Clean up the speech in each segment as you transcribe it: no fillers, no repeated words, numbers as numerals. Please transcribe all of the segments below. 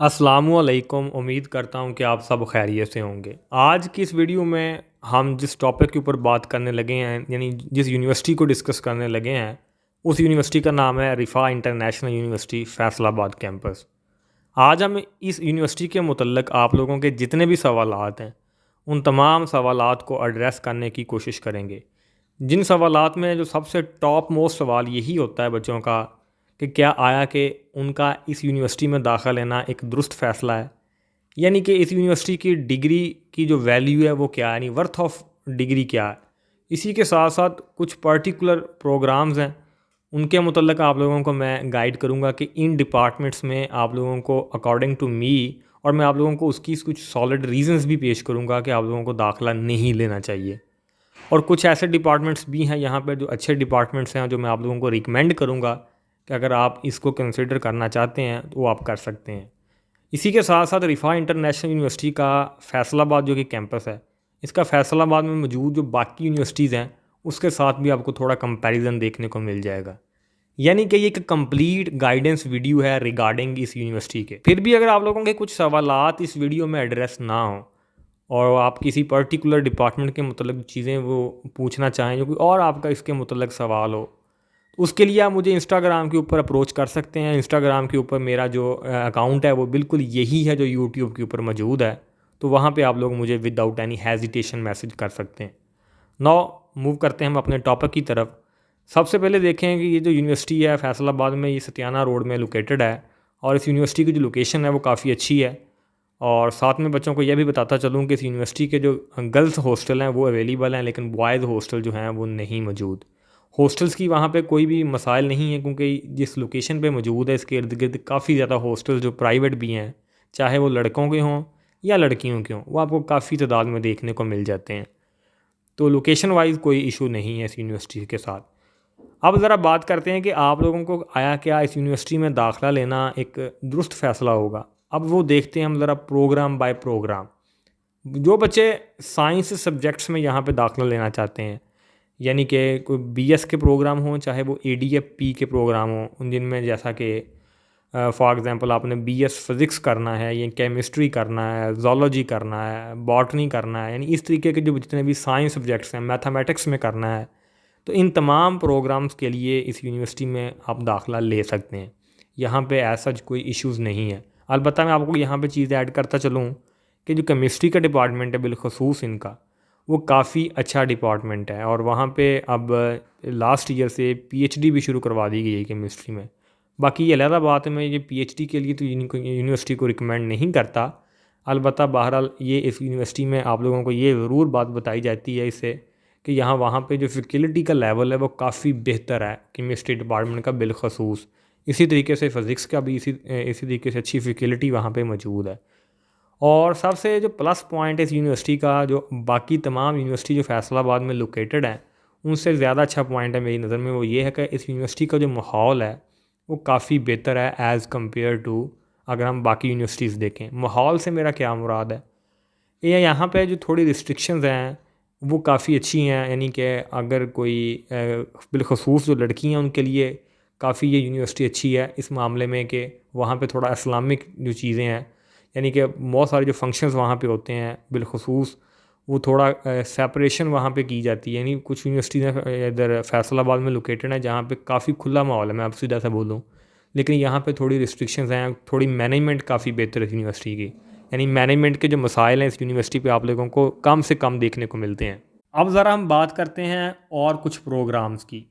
अस्सलामुअलैकुम। उम्मीद करता हूँ कि आप सब खैरियत से होंगे। आज की इस वीडियो में हम जिस टॉपिक के ऊपर बात करने लगे हैं, यानी जिस यूनिवर्सिटी को डिस्कस करने लगे हैं, उस यूनिवर्सिटी का नाम है रिफ़ा इंटरनेशनल यूनिवर्सिटी फैसलाबाद कैंपस। आज हम इस यूनिवर्सिटी के मुतल्लक आप लोगों के जितने भी सवालात हैं, उन तमाम सवालात को एड्रेस करने की कोशिश करेंगे। जिन सवालात में जो सबसे टॉप मोस्ट सवाल यही होता है बच्चों का कि क्या आया कि उनका इस यूनिवर्सिटी में दाखिला लेना एक दुरुस्त फ़ैसला है, यानी कि इस यूनिवर्सिटी की डिग्री की जो वैल्यू है वो क्या है, यानी वर्थ ऑफ डिग्री क्या है। इसी के साथ साथ कुछ पर्टिकुलर प्रोग्राम्स हैं, उनके मुतल्लिक आप लोगों को मैं गाइड करूंगा कि इन डिपार्टमेंट्स में आप लोगों को अकॉर्डिंग टू मी, और मैं आप लोगों को उसकी कुछ सॉलिड रीजंस भी पेश करूंगा कि आप लोगों को दाखिला नहीं लेना चाहिए। और कुछ ऐसे डिपार्टमेंट्स भी हैं यहाँ पर जो अच्छे डिपार्टमेंट्स हैं, जो मैं आप लोगों को रिकमेंड करूँगा कि अगर आप इसको कंसिडर करना चाहते हैं तो वो आप कर सकते हैं। इसी के साथ साथ रिफ़ा इंटरनेशनल यूनिवर्सिटी का फैसलाबाद जो कि कैंपस है, इसका फैसलाबाद में मौजूद जो बाकी यूनिवर्सिटीज़ हैं उसके साथ भी आपको थोड़ा कंपैरिजन देखने को मिल जाएगा। यानी कि ये एक कंप्लीट गाइडेंस वीडियो है रिगार्डिंग इस यूनिवर्सिटी के। फिर भी अगर आप लोगों के कुछ सवालात इस वीडियो में एड्रेस ना हो और आप किसी पर्टिकुलर डिपार्टमेंट के मतलब चीज़ें वो पूछना चाहें, जो कोई और आपका इसके मतलब सवाल हो, तो उसके लिए आप मुझे इंस्टाग्राम के ऊपर अप्रोच कर सकते हैं। इंस्टाग्राम के ऊपर मेरा जो अकाउंट है वो बिल्कुल यही है जो यूट्यूब के ऊपर मौजूद है, तो वहाँ पे आप लोग मुझे विदाउट एनी हेजिटेशन मैसेज कर सकते हैं। नाउ मूव करते हैं हम अपने टॉपिक की तरफ। सबसे पहले देखें कि ये जो यूनिवर्सिटी है फैसलाबाद में, ये सतियाना रोड में लोकेटेड है, और इस यूनिवर्सिटी की जो लोकेशन है वो काफ़ी अच्छी है। और साथ में बच्चों को यह भी बताता चलूँ कि इस यूनिवर्सिटी के जो गर्ल्स हॉस्टल हैं वो अवेलेबल हैं, लेकिन बॉयज़ हॉस्टल जो हैं वो नहीं मौजूद। हॉस्टल्स की वहाँ पे कोई भी मसाइल नहीं है, क्योंकि जिस लोकेशन पे मौजूद है इसके इर्द गिर्द काफ़ी ज़्यादा हॉस्टल जो प्राइवेट भी हैं, चाहे वो लड़कों के हों या लड़कियों के हों, वो आपको काफ़ी तादाद में देखने को मिल जाते हैं। तो लोकेशन वाइज कोई इशू नहीं है इस यूनिवर्सिटी के साथ। अब ज़रा बात करते हैं कि आप लोगों को आया क्या इस यूनिवर्सिटी में दाखिला लेना एक दुरुस्त फ़ैसला होगा। अब वो देखते हैं हम ज़रा प्रोग्राम बाय प्रोग्राम। जो बच्चे साइंस सब्जेक्ट्स में यहाँ पे दाखिला लेना चाहते हैं, यानी कि कोई बीएस के प्रोग्राम हों, चाहे वो एडीएपी के प्रोग्राम हों, उन जिनमें जैसा कि फॉर एग्ज़ाम्पल आपने बीएस फिज़िक्स करना है या केमिस्ट्री करना है, ज़ूलॉजी करना है, बॉटनी करना है, यानी इस तरीके के जो जितने भी साइंस सब्जेक्ट्स हैं, मैथमेटिक्स में करना है, तो इन तमाम प्रोग्राम्स के लिए इस यूनिवर्सिटी में आप दाखिला ले सकते हैं। यहाँ पे ऐसा कोई इश्यूज़ नहीं है। अलबत्ता मैं आपको यहाँ पे चीज़ ऐड करता चलूँ कि जो केमिस्ट्री का डिपार्टमेंट है बिलखसूस इनका, वो काफ़ी अच्छा डिपार्टमेंट है, और वहाँ पे अब लास्ट ईयर से पीएचडी भी शुरू करवा दी गई है केमिस्ट्री में। बाकी ये अलग बात है, मैं ये पीएचडी के लिए तो यूनिवर्सिटी को रिकमेंड नहीं करता। अलबत्ता बहरहाल ये इस यूनिवर्सिटी में आप लोगों को ये ज़रूर बात बताई जाती है इससे कि यहाँ वहाँ पे जो फैकल्टी का लेवल है वो काफ़ी बेहतर है केमिस्ट्री डिपार्टमेंट का बिलखसूस। इसी तरीके से फ़िज़िक्स का भी इसी तरीके से अच्छी फैकल्टी वहाँ पे मौजूद है। और सबसे जो प्लस पॉइंट है इस यूनिवर्सिटी का, जो बाकी तमाम यूनिवर्सिटी जो फैसलाबाद में लोकेटेड हैं उनसे ज़्यादा अच्छा पॉइंट है मेरी नज़र में, वो ये है कि इस यूनिवर्सिटी का जो माहौल है वो काफ़ी बेहतर है एज़ कम्पेयर टू अगर हम बाकी यूनिवर्सिटीज़ देखें। माहौल से मेरा क्या मुराद है, ये यहाँ पे जो थोड़ी रिस्ट्रिक्शंस हैं वो काफ़ी अच्छी हैं। यानी कि अगर कोई बिलखसूस जो लड़की हैं उनके लिए काफ़ी ये यूनिवर्सिटी अच्छी है इस मामले में कि वहाँ पे थोड़ा इस्लामिक जो चीज़ें हैं, यानी कि बहुत सारे जो फंक्शंस वहाँ पे होते हैं बिलखसूस वो थोड़ा सेपरेशन वहाँ पे की जाती है। यानी कुछ यूनिवर्सिटीज़ इधर फैसलाबाद में लोकेटेड है जहाँ पे काफ़ी खुला माहौल है, मैं आप सीधा सा बोलूँ, लेकिन यहाँ पे थोड़ी रिस्ट्रिक्शंस हैं। थोड़ी मैनेजमेंट काफ़ी बेहतर है यूनिवर्सिटी की, यानी मैनेजमेंट के जो मसाइल हैं इस यूनिवर्सिटी पे आप लोगों को कम से कम देखने को मिलते हैं। अब ज़रा हम बात करते हैं और कुछ प्रोग्राम्स की।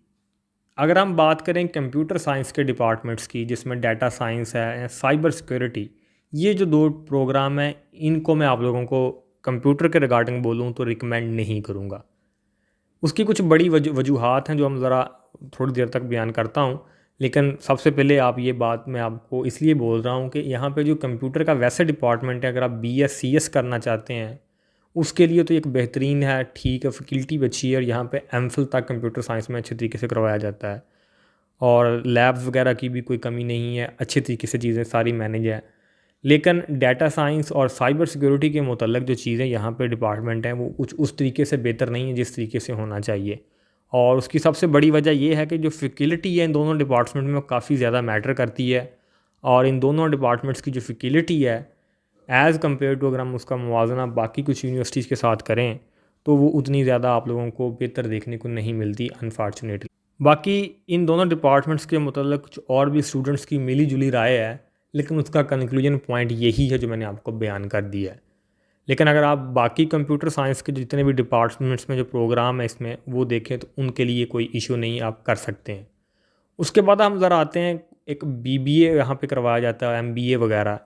अगर हम बात करें कंप्यूटर साइंस के डिपार्टमेंट्स की, जिसमें डाटा साइंस है, साइबर सिक्योरिटी, ये जो दो प्रोग्राम हैं इनको मैं आप लोगों को कंप्यूटर के रिगार्डिंग बोलूँ तो रिकमेंड नहीं करूँगा। उसकी कुछ बड़ी वजूहात हैं जो हम ज़रा थोड़ी देर तक बयान करता हूँ, लेकिन सबसे पहले आप ये बात मैं आपको इसलिए बोल रहा हूँ कि यहाँ पे जो कंप्यूटर का वैसे डिपार्टमेंट है, अगर आप बीएस सीएस करना चाहते हैं उसके लिए तो एक बेहतरीन है, ठीक है, फैकल्टी भी अच्छी है, और यहाँ पे एमफिल तक कंप्यूटर साइंस में अच्छे तरीके से करवाया जाता है, और लैब्स वगैरह की भी कोई कमी नहीं है, अच्छे तरीके से चीज़ें सारी मैनेज है। लेकिन डाटा साइंस और साइबर सिक्योरिटी के मुतल्लिक़ जो चीज़ें यहाँ पे डिपार्टमेंट हैं वो कुछ उस तरीके से बेहतर नहीं है जिस तरीके से होना चाहिए। और उसकी सबसे बड़ी वजह ये है कि जो फैकल्टी है इन दोनों डिपार्टमेंट में वो काफ़ी ज़्यादा मैटर करती है। और इन दोनों डिपार्टमेंट्स की जो फैकल्टी है एज़ कम्पेयर टू अगर हम उसका मुवाजना बाकी कुछ यूनिवर्सिटीज़ के साथ करें तो वो उतनी ज़्यादा आप लोगों को बेहतर देखने को नहीं मिलती अनफॉर्चुनेटली। बाकी इन दोनों डिपार्टमेंट्स के मतलब कुछ और भी स्टूडेंट्स की मिली जुली राय है, लेकिन उसका कंक्लूजन पॉइंट यही है जो मैंने आपको बयान कर दिया है। लेकिन अगर आप बाकी कंप्यूटर साइंस के जितने भी डिपार्टमेंट्स में जो प्रोग्राम है इसमें वो देखें तो उनके लिए कोई इशू नहीं, आप कर सकते हैं। उसके बाद हम ज़रा आते हैं, एक बीबीए यहाँ पे करवाया जाता है, एमबीए वगैरह,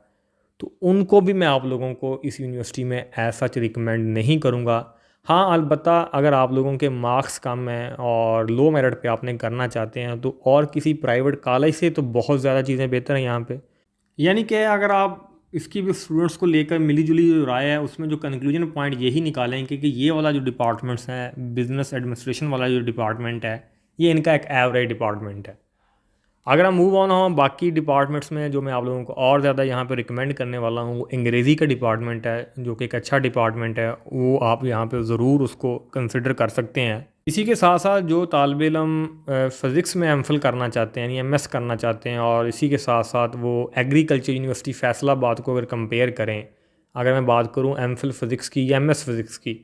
तो उनको भी मैं आप लोगों को इस यूनिवर्सिटी में एज सच रिकमेंड नहीं करूँगा। हाँ, अलबत्ता अगर आप लोगों के मार्क्स कम हैं और लो मेरिट पे आपने करना चाहते हैं तो और किसी प्राइवेट कॉलेज से तो बहुत ज़्यादा चीज़ें बेहतर हैं यहाँ पे। यानी कि अगर आप इसकी भी स्टूडेंट्स को लेकर मिली जुली जो राय है उसमें जो कंक्लूजन पॉइंट यही निकालेंगे कि ये वाला जो डिपार्टमेंट्स है, बिजनेस एडमिनिस्ट्रेशन वाला जो डिपार्टमेंट है, ये इनका एक एवरेज डिपार्टमेंट है। अगर हम मूव ऑन हो बाकी डिपार्टमेंट्स में, जो मैं आप लोगों को और ज़्यादा यहाँ पे रिकमेंड करने वाला हूँ, वो अंग्रेज़ी का डिपार्टमेंट है जो कि एक अच्छा डिपार्टमेंट है, वो आप यहाँ पे ज़रूर उसको कंसिडर कर सकते हैं। इसी के साथ साथ जो तालिब इल्म फ़िज़िक्स में एमफ़िल करना चाहते हैं यानी एमएस करना चाहते हैं और इसी के साथ साथ वो एग्रीकल्चर यूनिवर्सिटी फैसलाबाद को अगर कंपेयर करें, अगर मैं बात करूँ एमफ़िल फ़िज़िक्स की या एमएस फ़िज़िक्स की,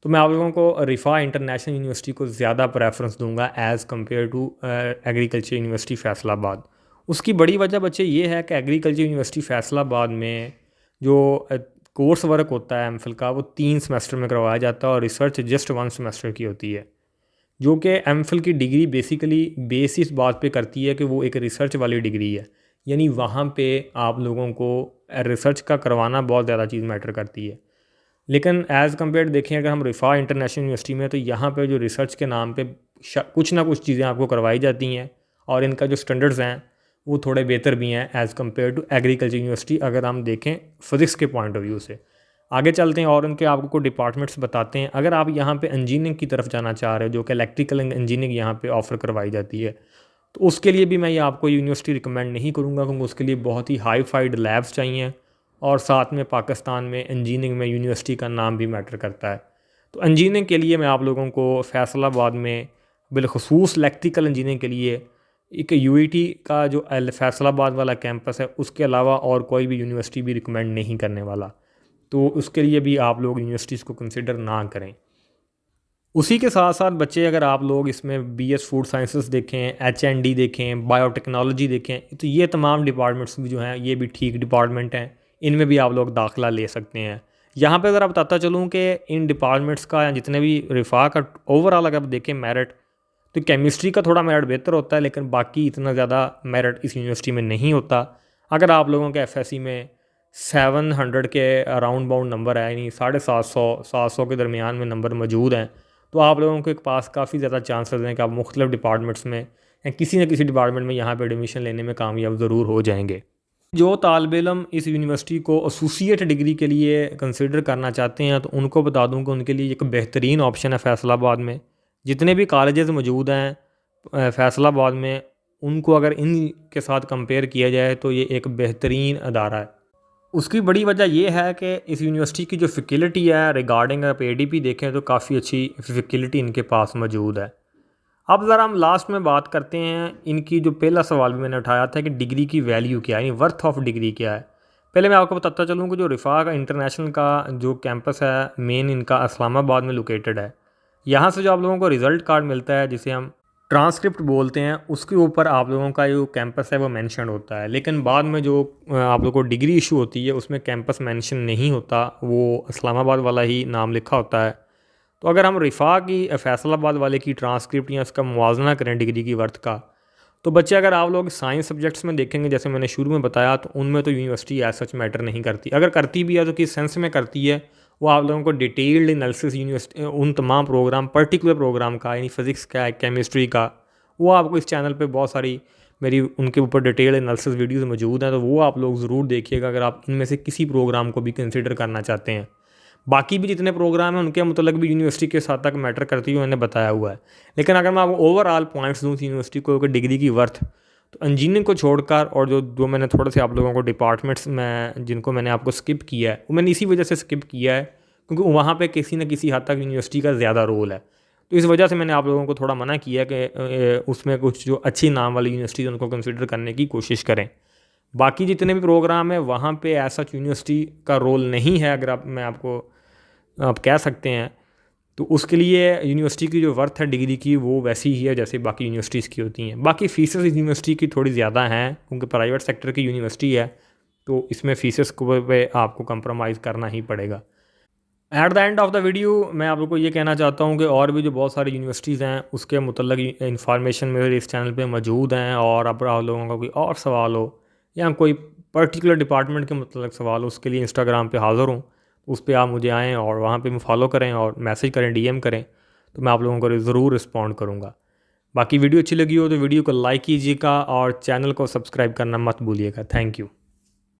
तो मैं आप लोगों को रिफ़ा इंटरनेशनल यूनिवर्सिटी को ज़्यादा प्रेफरेंस दूंगा as compared to agriculture university Faisalabad. उसकी बड़ी वजह बच्चे ये है कि एग्रीकल्चर यूनिवर्सिटी फैसलाबाद में जो कोर्स वर्क होता है एमफ़िल का, वो 3 सेमेस्टर में करवाया जाता है और रिसर्च जस्ट 1 सेमेस्टर की होती है, जो कि एमफ़िल की डिग्री बेसिकली बेस इस बात पे करती है कि वो एक रिसर्च वाली डिग्री है। यानी वहाँ पे आप लोगों को रिसर्च का करवाना बहुत ज़्यादा चीज़ मैटर करती है। लेकिन एज़ कम्पेयर देखें अगर हम रिफ़ा इंटरनेशनल यूनिवर्सिटी में, तो यहाँ पे जो रिसर्च के नाम पे कुछ ना कुछ चीज़ें आपको करवाई जाती हैं और इनका जो स्टैंडर्ड्स हैं वो थोड़े बेहतर भी हैं as compared to agriculture university, अगर हम देखें फ़िज़िक्स के पॉइंट ऑफ व्यू से। आगे चलते हैं और उनके आपको डिपार्टमेंट्स बताते हैं। अगर आप यहाँ पे इंजीनियरिंग की तरफ जाना चाह रहे हो, जो कि इलेक्ट्रिकल इंजीनियरिंग यहाँ पे ऑफ़र करवाई जाती है, तो उसके लिए भी मैं ये आपको यूनिवर्सिटी रिकमेंड नहीं करूँगा, क्योंकि उसके लिए बहुत ही हाई फाइड लैब्स चाहिए और साथ में पाकिस्तान में इंजीनियरिंग में यूनिवर्सिटी का नाम भी मैटर करता है। तो इंजीनियरिंग के लिए मैं आप लोगों को फैसलाबाद में बिलखसूस इलेक्ट्रिकल इंजीनियरिंग के लिए एक यूईटी का जो फैसलाबाद वाला कैंपस है, उसके अलावा और कोई भी यूनिवर्सिटी भी रिकमेंड नहीं करने वाला। तो उसके लिए भी आप लोग यूनिवर्सिटीज़ को कंसिडर ना करें। उसी के साथ साथ बच्चे, अगर आप लोग इसमें बीएस फूड साइंसेस देखें, एचएनडी देखें, बायोटेक्नोलॉजी देखें, तो ये तमाम डिपार्टमेंट्स भी जो हैं ये भी ठीक डिपार्टमेंट हैं, इनमें भी आप लोग दाखिला ले सकते हैं। यहाँ पे ज़रा बताता चलूँ कि इन डिपार्टमेंट्स का या जितने भी रिफ़ा का ओवरऑल अगर आप देखें मेरिट, तो केमिस्ट्री का थोड़ा मेरिट बेहतर होता है, लेकिन बाकी इतना ज़्यादा मेरिट इस यूनिवर्सिटी में नहीं होता। अगर आप लोगों के एफएससी में 700 के अराउंड बाउंड नंबर है, यानी 750 के दरमियान में नंबर मौजूद हैं, तो आप लोगों के पास काफ़ी ज़्यादा चांसेस हैं कि आप मुख्तलिफ़ डिपार्टमेंट्स में या किसी न किसी डिपार्टमेंट में यहाँ पर एडमिशन लेने में कामयाब ज़रूर हो जाएंगे। जो तालिब इल्म इस यूनिवर्सिटी को एसोसिएट डिग्री के लिए कंसिडर करना चाहते हैं, तो उनको बता दूं कि उनके लिए एक बेहतरीन ऑप्शन है फैसलाबाद में। जितने भी कॉलेजेस मौजूद हैं फैसलाबाद में, उनको अगर इन के साथ कंपेयर किया जाए तो ये एक बेहतरीन अदारा है। उसकी बड़ी वजह यह है कि इस यूनिवर्सिटी की जो फैकल्टी है, रिगार्डिंग आप एडीपी देखें तो काफ़ी अच्छी फैकल्टी इनके पास मौजूद है। अब ज़रा हम लास्ट में बात करते हैं, इनकी जो पहला सवाल भी मैंने उठाया था कि डिग्री की वैल्यू क्या है, यानी वर्थ ऑफ डिग्री क्या है। पहले मैं आपको बताता चलूँ कि जो रिफ़ा का इंटरनेशनल का जो कैंपस है, मेन इनका इस्लामाबाद में लोकेटेड है। यहाँ से जो आप लोगों को रिज़ल्ट कार्ड मिलता है, जिसे हम ट्रांसक्रिप्ट बोलते हैं, उसके ऊपर आप लोगों का जो कैंपस है वो मेंशन होता है। लेकिन बाद में जो आप लोगों को डिग्री इशू होती है उसमें कैंपस मेंशन नहीं होता, वो इस्लामाबाद वाला ही नाम लिखा होता है। तो अगर हम रिफ़ा की फैसलाबाद वाले की ट्रांसक्रिप्ट या उसका मुवाजना करें डिग्री की वर्थ का, तो बच्चे अगर आप लोग साइंस सब्जेक्ट्स में देखेंगे, जैसे मैंने शुरू में बताया, तो उनमें तो यूनिवर्सिटी एज सच मैटर नहीं करती। अगर करती भी है तो किस सेंस में करती है, वो आप लोगों को डिटेल्ड एनालिसिस यूनिवर्सिटी उन तमाम प्रोग्राम, पर्टिकुलर प्रोग्राम का, यानी फ़िज़िक्स का, केमिस्ट्री का, वो आपको इस चैनल पे बहुत सारी मेरी उनके ऊपर डिटेल्ड एनालिसिस वीडियोज़ मौजूद हैं, तो वो आप लोग ज़रूर देखिएगा अगर आप इनमें से किसी प्रोग्राम को भी कंसिडर करना चाहते हैं। बाकी भी जितने प्रोग्राम हैं उनके मतलब भी यूनिवर्सिटी के साथ तक मैटर करती है, मैंने बताया हुआ है। लेकिन अगर मैं आपको ओवरऑल पॉइंट्स दूँ यूनिवर्सिटी को कि डिग्री की वर्थ, तो इंजीनियरिंग को छोड़कर और जो मैंने थोड़े से आप लोगों को डिपार्टमेंट्स में जिनको मैंने आपको स्किप किया है, वो मैंने इसी वजह से स्किप किया है क्योंकि वहाँ पे किसी न किसी हद तक यूनिवर्सिटी का ज़्यादा रोल है। तो इस वजह से मैंने आप लोगों को थोड़ा मना किया कि उसमें कुछ जो अच्छी नाम वाली यूनिवर्सिटी उनको कंसिडर करने की कोशिश करें। बाकी जितने भी प्रोग्राम है वहाँ पे ऐसा यूनिवर्सिटी का रोल नहीं है, अगर आप कह सकते हैं। तो उसके लिए यूनिवर्सिटी की जो वर्थ है डिग्री की वो वैसी ही है जैसे बाकी यूनिवर्सिटीज़ की होती हैं। बाकी फ़ीसेस यूनिवर्सिटी की थोड़ी ज़्यादा हैं क्योंकि प्राइवेट सेक्टर की यूनिवर्सिटी है, तो इसमें फ़ीसेस को पे आपको कंप्रोमाइज़ करना ही पड़ेगा। At the end of the video मैं आप लोग को ये कहना चाहता हूँ कि और भी जो बहुत सारी यूनिवर्सिटीज़ हैं उसके मुतल्लिक़ इन्फॉर्मेशन मेरे इस चैनल पे मौजूद हैं, और अब आप लोगों का कोई और सवाल हो या कोई पर्टिकुलर डिपार्टमेंट के मुतल्लिक़ सवाल हो, उसके लिए इंस्टाग्राम पे हाज़िर हूँ। उस पे आप मुझे आएँ और वहाँ पे फॉलो करें और मैसेज करें, डीएम करें, तो मैं आप लोगों को ज़रूर रिस्पॉन्ड करूँगा। बाकी वीडियो अच्छी लगी हो तो वीडियो को लाइक कीजिएगा और चैनल को सब्सक्राइब करना मत भूलिएगा। Thank you.